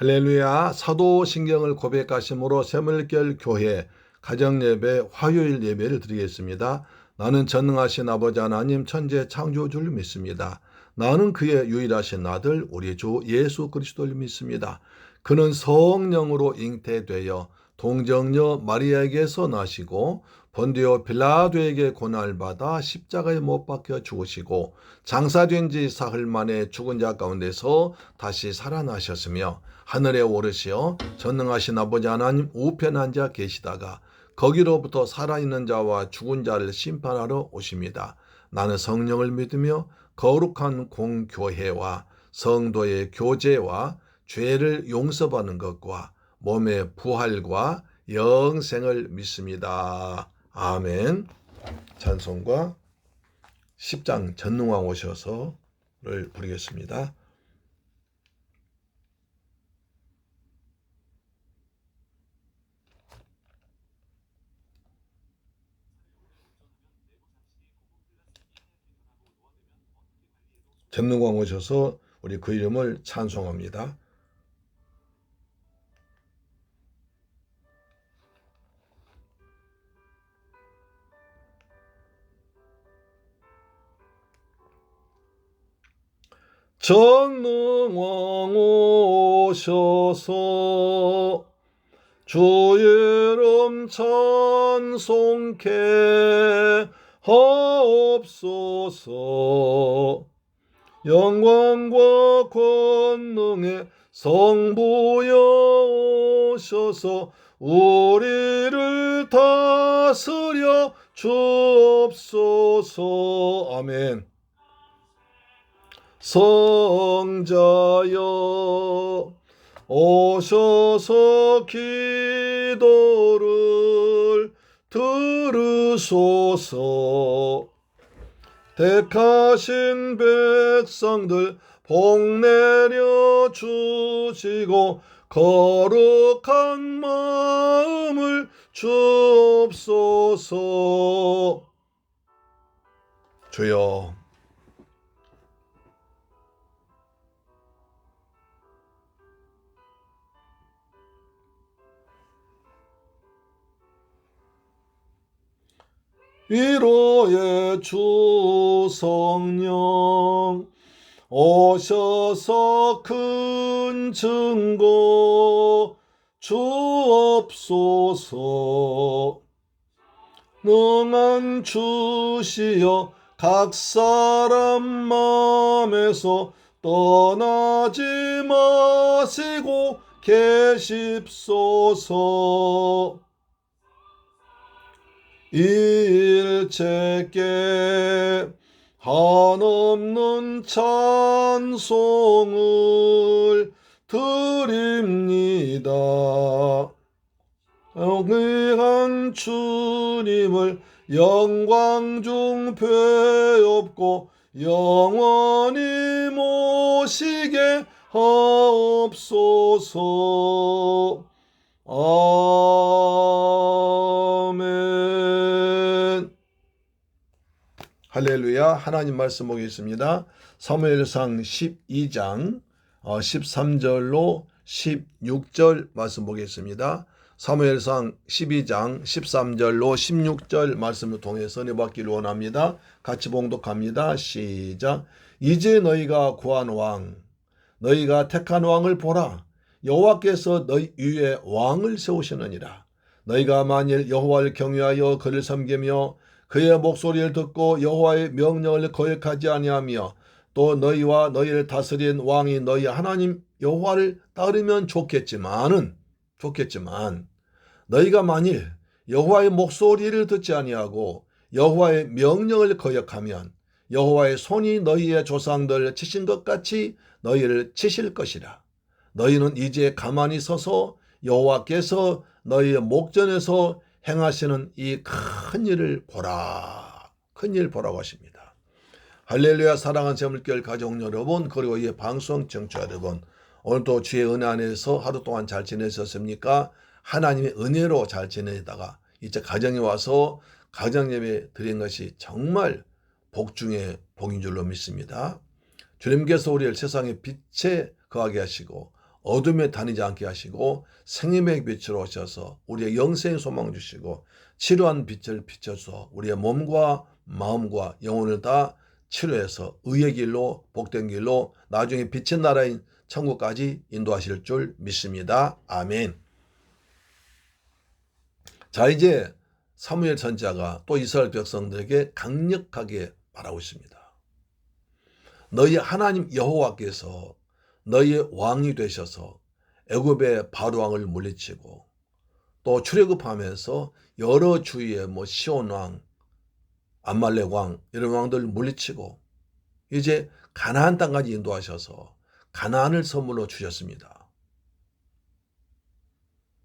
할렐루야. 사도신경을 고백하심으로 새물결 교회 가정예배 화요일 예배를 드리겠습니다. 나는 전능하신 아버지 하나님 천재 창조주를 믿습니다. 나는 그의 유일하신 아들 우리 주 예수 그리스도를 믿습니다. 그는 성령으로 잉태되어 동정녀 마리아에게서 나시고 본디오 빌라도에게 고난받아 십자가에 못 박혀 죽으시고 장사된 지 사흘 만에 죽은 자 가운데서 다시 살아나셨으며 하늘에 오르시어 전능하신 아버지 하나님 우편에 앉아 계시다가 거기로부터 살아있는 자와 죽은 자를 심판하러 오십니다. 나는 성령을 믿으며 거룩한 공교회와 성도의 교제와 죄를 용서받는 것과 몸의 부활과 영생을 믿습니다. 아멘. 찬송과 10장 전능왕 오셔서를 부르겠습니다. 전능왕 오셔서 우리 그 이름을 찬송합니다. 전능왕 오셔서 주 이름 찬송케 하옵소서. 영광과 권능의 성부여 오셔서 우리를 다스려 주옵소서. 아멘. 성자여 오셔서 기도를 들으소서. 택하신 백성들 복 내려 주시고 거룩한 마음을 주옵소서. 주여, 위로의 주 성령 오셔서 큰 증거 주옵소서. 능한 주시여 각 사람 마음에서 떠나지 마시고 계십소서. 일체께 한없는 찬송을 드립니다. 영원한 주님을 영광 중 배웁고 영원히 모시게 하옵소서. 아멘. 할렐루야. 하나님 말씀 보겠습니다. 사무엘상 12장 13절로 16절 말씀 보겠습니다. 사무엘상 12장 13절로 16절 말씀을 통해서 은혜 받기를 원합니다. 같이 봉독합니다. 시작. 이제 너희가 구한 왕, 너희가 택한 왕을 보라. 여호와께서 너희 위에 왕을 세우시느니라. 너희가 만일 여호와를 경외하여 그를 섬기며 그의 목소리를 듣고 여호와의 명령을 거역하지 아니하며 또 너희와 너희를 다스린 왕이 너희 하나님 여호와를 따르면 좋겠지만 너희가 만일 여호와의 목소리를 듣지 아니하고 여호와의 명령을 거역하면 여호와의 손이 너희의 조상들 치신 것 같이 너희를 치실 것이라. 너희는 이제 가만히 서서 여호와께서 너희의 목전에서 행하시는 이 큰 일을 보라. 큰 일 보라고 하십니다. 할렐루야. 사랑하는 새물결 가족 여러분, 그리고 이 방송 청취자 여러분, 오늘도 주의 은혜 안에서 하루 동안 잘 지내셨습니까? 하나님의 은혜로 잘 지내다가 이제 가정에 와서 가정 예배 드린 것이 정말 복 중에 복인 줄로 믿습니다. 주님께서 우리를 세상의 빛에 거하게 하시고 어둠에 다니지 않게 하시고 생명의 빛으로 오셔서 우리의 영생의 소망 주시고 치료한 빛을 비춰서 우리의 몸과 마음과 영혼을 다 치료해서 의의 길로 복된 길로 나중에 빛의 나라인 천국까지 인도하실 줄 믿습니다. 아멘. 자, 이제 사무엘 선지자가 또 이스라엘 백성들에게 강력하게 말하고 있습니다. 너희 하나님 여호와께서 너희의 왕이 되셔서 애굽의 바로 왕을 물리치고 또 출애굽하면서 여러 주위의 시온 왕, 암말렉 왕 이런 왕들 물리치고 이제 가나안 땅까지 인도하셔서 가나안을 선물로 주셨습니다.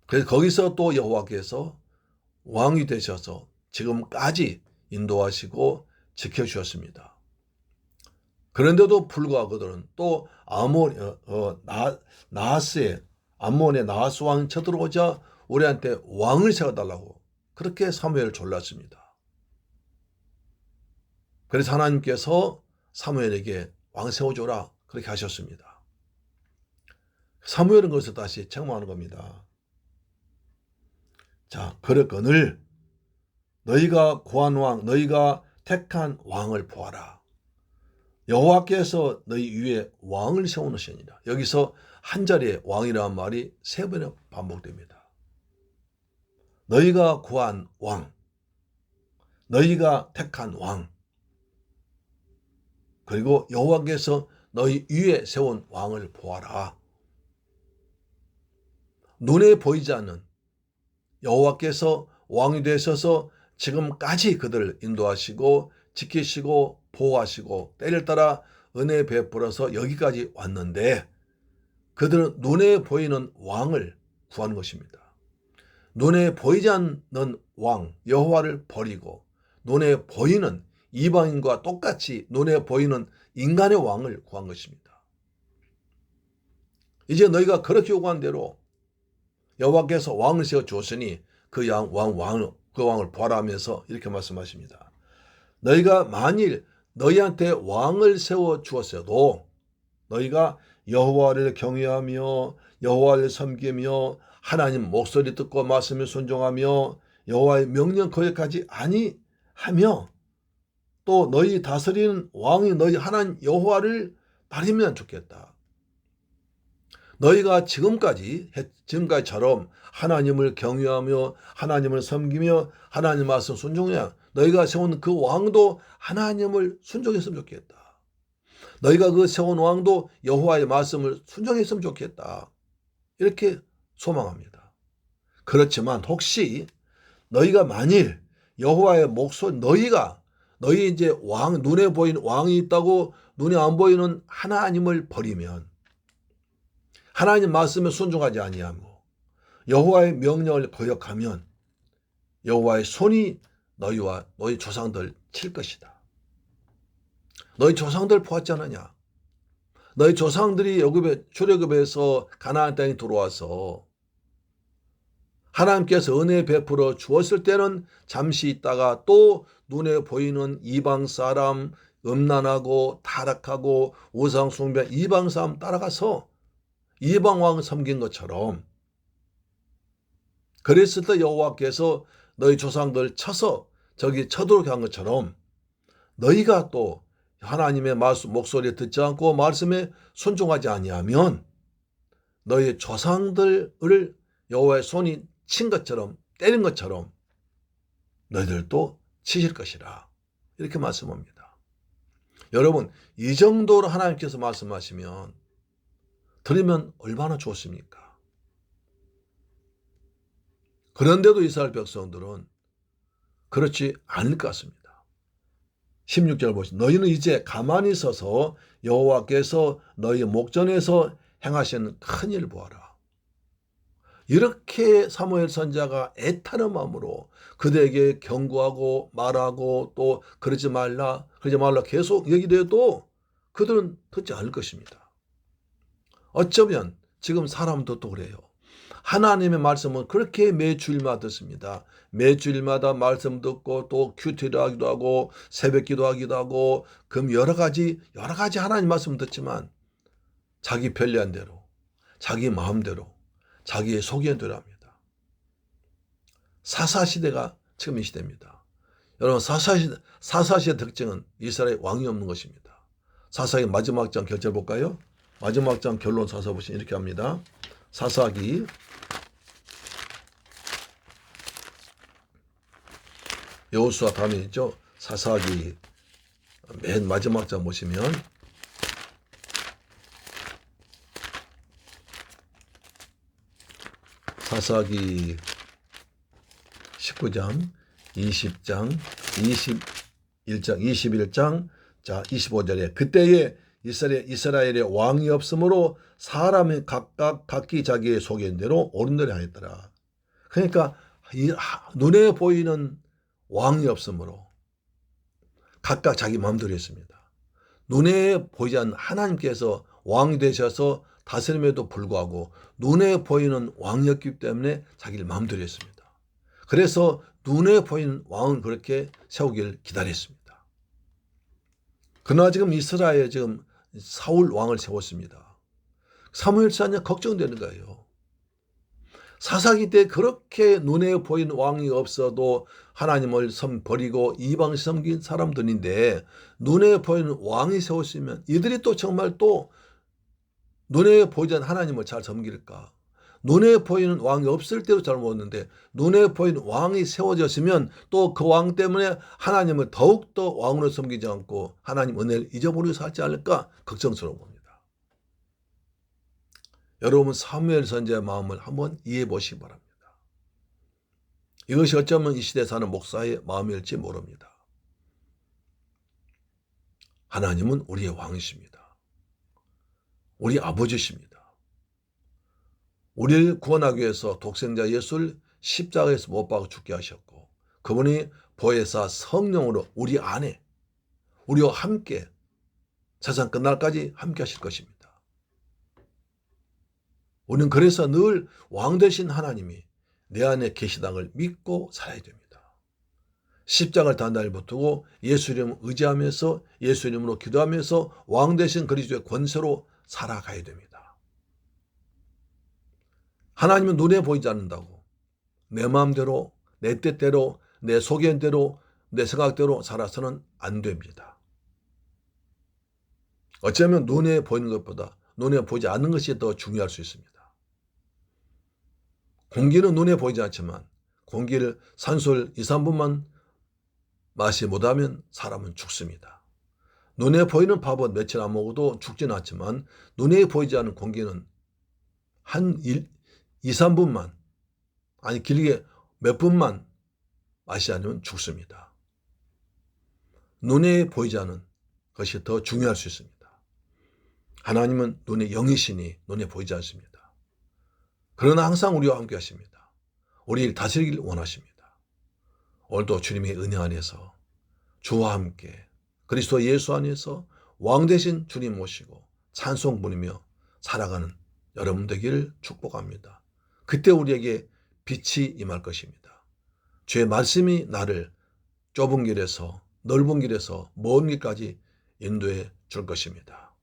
그래서 거기서 또 여호와께서 왕이 되셔서 지금까지 인도하시고 지켜주셨습니다. 그런데도 불구하고 그들은 또 암몬의 나하스 왕이 쳐들어오자 우리한테 왕을 세워달라고 그렇게 사무엘을 졸랐습니다. 그래서 하나님께서 사무엘에게 왕 세워줘라 그렇게 하셨습니다. 사무엘은 그것을 다시 책망하는 겁니다. 자, 그러거늘 너희가 구한 왕, 너희가 택한 왕을 보아라. 여호와께서 너희 위에 왕을 세워놓으시니라. 여기서 한 자리에 왕이라는 말이 세 번이나 반복됩니다. 너희가 구한 왕, 너희가 택한 왕, 그리고 여호와께서 너희 위에 세운 왕을 보아라. 눈에 보이지 않는 여호와께서 왕이 되셔서 지금까지 그들을 인도하시고 지키시고 보호하시고 때를 따라 은혜 베풀어서 여기까지 왔는데 그들은 눈에 보이는 왕을 구하는 것입니다. 눈에 보이지 않는 왕 여호와를 버리고 눈에 보이는 이방인과 똑같이 눈에 보이는 인간의 왕을 구한 것입니다. 이제 너희가 그렇게 요구한 대로 여호와께서 왕을 세워 주었으니 그 왕을 보아라 하면서 이렇게 말씀하십니다. 너희가 만일 너희한테 왕을 세워 주었어도 너희가 여호와를 경외하며 여호와를 섬기며 하나님 목소리 듣고 말씀에 순종하며 여호와의 명령 거역하지 아니하며 또 너희 다스리는 왕이 너희 하나님 여호와를 따르면 좋겠다. 너희가 지금까지처럼 하나님을 경외하며 하나님을 섬기며 하나님 말씀 순종해야 너희가 세운 그 왕도 하나님을 순종했으면 좋겠다. 너희가 그 세운 왕도 여호와의 말씀을 순종했으면 좋겠다. 이렇게 소망합니다. 그렇지만 혹시 너희가 만일 여호와의 목소리 너희 이제 눈에 보이는 왕이 있다고 눈에 안 보이는 하나님을 버리면 하나님 말씀에 순종하지 아니하고 여호와의 명령을 거역하면 여호와의 손이 너희와 너희 조상들 칠 것이다. 너희 조상들 보았지 않느냐? 너희 조상들이 출애굽에서 가나안 땅에 들어와서 하나님께서 은혜 베풀어 주었을 때는 잠시 있다가 또 눈에 보이는 이방 사람 음란하고 타락하고 우상 숭배 이방 사람 따라가서 이방 왕을 섬긴 것처럼 그랬을 때 여호와께서 너희 조상들 쳐서 저기 쳐들어오게 한 것처럼 너희가 또 하나님의 목소리에 듣지 않고 말씀에 순종하지 아니하면 너희 조상들을 여호와의 손이 친 것처럼 때린 것처럼 너희들도 치실 것이라 이렇게 말씀합니다. 여러분 이 정도로 하나님께서 말씀하시면 들으면 얼마나 좋습니까? 그런데도 이스라엘 백성들은 그렇지 않을 것 같습니다. 16절 보시죠. 너희는 이제 가만히 서서 여호와께서 너희 목전에서 행하시는 큰 일 보아라. 이렇게 사무엘 선지자가 애타는 마음으로 그들에게 경고하고 말하고 또 그러지 말라 계속 얘기돼도 그들은 듣지 않을 것입니다. 어쩌면 지금 사람도 또 그래요. 하나님의 말씀은 그렇게 매주일마다 듣습니다. 매주일마다 말씀 듣고 또 큐티를 하기도 하고 새벽 기도하기도 하고 여러 가지 하나님 말씀 듣지만 자기 편리한 대로 자기 마음대로 자기의 소견대로 합니다. 사사시대가 지금 이 시대입니다. 여러분 사사시대 특징은 이스라엘 왕이 없는 것입니다. 사사기 마지막 장 결절 볼까요? 마지막 장 결론 찾아보시면 이렇게 합니다. 사사기 여호수아 다음에 있죠. 사사기 맨 마지막 장 보시면 사사기 19장, 20장, 21장, 21장, 자 25절에 그때에 이스라엘의 왕이 없으므로 사람이 각각 각기 자기의 소견대로 옳은대로 하였더라. 그러니까 눈에 보이는 왕이 없으므로 각각 자기 마음대로 했습니다. 눈에 보이지 않는 하나님께서 왕이 되셔서 다스림에도 불구하고 눈에 보이는 왕이었기 때문에 자기를 마음대로 했습니다. 그래서 눈에 보이는 왕은 그렇게 세우기를 기다렸습니다. 그러나 지금 이스라엘에 지금 사울 왕을 세웠습니다. 사무엘상이 걱정되는 거예요. 사사기 때 그렇게 눈에 보이는 왕이 없어도 하나님을 버리고 이방을 섬긴 사람들인데 눈에 보이는 왕이 세웠으면 이들이 또 정말 또 눈에 보이지 않는 하나님을 잘 섬길까? 눈에 보이는 왕이 없을 때도 잘 먹었는데 눈에 보이는 왕이 세워졌으면 또 그 왕 때문에 하나님을 더욱더 왕으로 섬기지 않고 하나님 은혜를 잊어버리고 살지 않을까 걱정스러운 겁니다. 여러분 사무엘 선지자의 마음을 한번 이해해 보시기 바랍니다. 이것이 어쩌면 이 시대에 사는 목사의 마음일지 모릅니다. 하나님은 우리의 왕이십니다. 우리 아버지십니다. 우리를 구원하기 위해서 독생자 예수를 십자가에서 못 박아 죽게 하셨고 그분이 보혜사 성령으로 우리 안에 우리와 함께 세상 끝날까지 함께 하실 것입니다. 우리는 그래서 늘 왕 되신 하나님이 내 안에 계시다는 걸 믿고 살아야 됩니다. 십자가를 단단히 붙들고 예수 이름을 의지하면서 예수 이름으로 기도하면서 왕 되신 그리스도의 권세로 살아가야 됩니다. 하나님은 눈에 보이지 않는다고 내 마음대로 내 뜻대로 내 소견대로 내 생각대로 살아서는 안 됩니다. 어쩌면 눈에 보이는 것보다 눈에 보이지 않는 것이 더 중요할 수 있습니다. 공기는 눈에 보이지 않지만 공기를 산소를 2, 3분만 마시 못하면 사람은 죽습니다. 눈에 보이는 밥은 며칠 안 먹어도 죽지는 않지만 눈에 보이지 않는 공기는 한 2, 3분만 아니 길게 몇 분만 마시지 않으면 죽습니다. 눈에 보이지 않는 것이 더 중요할 수 있습니다. 하나님은 눈의 영이시니 눈에 보이지 않습니다. 그러나 항상 우리와 함께 하십니다. 우리를 다스리길 원하십니다. 오늘도 주님의 은혜 안에서 주와 함께 그리스도 예수 안에서 왕 되신 주님 모시고 찬송 부리며 살아가는 여러분 되기를 축복합니다. 그때 우리에게 빛이 임할 것입니다. 주의 말씀이 나를 좁은 길에서 넓은 길에서 먼 길까지 인도해 줄 것입니다.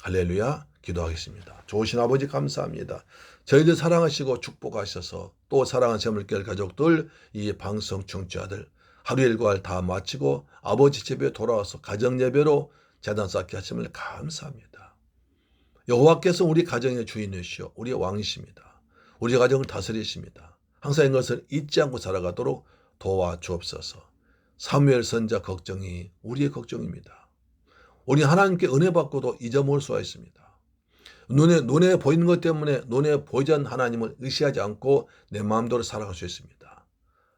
할렐루야. 기도하겠습니다. 좋으신 아버지 감사합니다. 저희들 사랑하시고 축복하셔서 또 사랑하는 새물결 가족들 이 방송 청취자들 하루 일과를 다 마치고 아버지 집에 돌아와서 가정예배로 제단 쌓게 하심을 감사합니다. 여호와께서 우리 가정의 주인이시오 우리의 왕이십니다. 우리 가정을 다스리십니다. 항상 이것을 잊지 않고 살아가도록 도와주옵소서. 사무엘 선지자 걱정이 우리의 걱정입니다. 우리 하나님께 은혜 받고도 잊어먹을 수가 있습니다. 눈에 보이는 것 때문에 눈에 보이지 않는 하나님을 의시하지 않고 내 마음대로 살아갈 수 있습니다.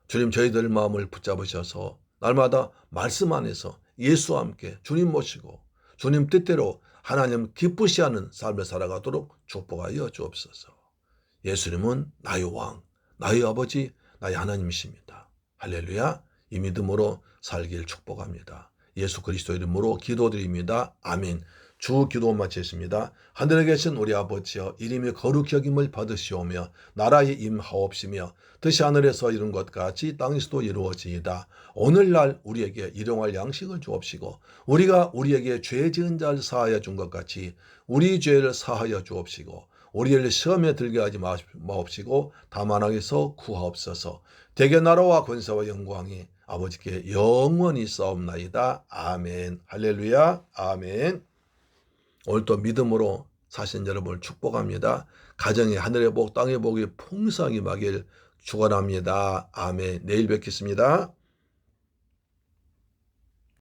주님 저희들 마음을 붙잡으셔서 날마다 말씀 안에서 예수와 함께 주님 모시고 주님 뜻대로 하나님 기쁘시하는 삶을 살아가도록 축복하여 주옵소서. 예수님은 나의 왕, 나의 아버지, 나의 하나님이십니다. 할렐루야. 이 믿음으로 살길 축복합니다. 예수 그리스도 이름으로 기도드립니다. 아멘. 주 기도 마치겠습니다. 하늘에 계신 우리 아버지여 이름이 거룩히 여김을 받으시오며 나라의 임하옵시며 뜻이 하늘에서 이룬 것 같이 땅에서도 이루어지이다. 오늘날 우리에게 일용할 양식을 주옵시고 우리가 우리에게 죄 지은 자를 사하여 준 것 같이 우리 죄를 사하여 주옵시고 우리를 시험에 들게 하지 마옵시고 다만 악에서 구하옵소서. 대개 나라와 권세와 영광이 아버지께 영원히 있사옵나이다. 아멘. 할렐루야. 아멘. 오늘도 믿음으로 사신 여러분을 축복합니다. 가정의 하늘의 복 땅의 복이 풍성히 임하길 축원합니다. 아멘. 내일 뵙겠습니다.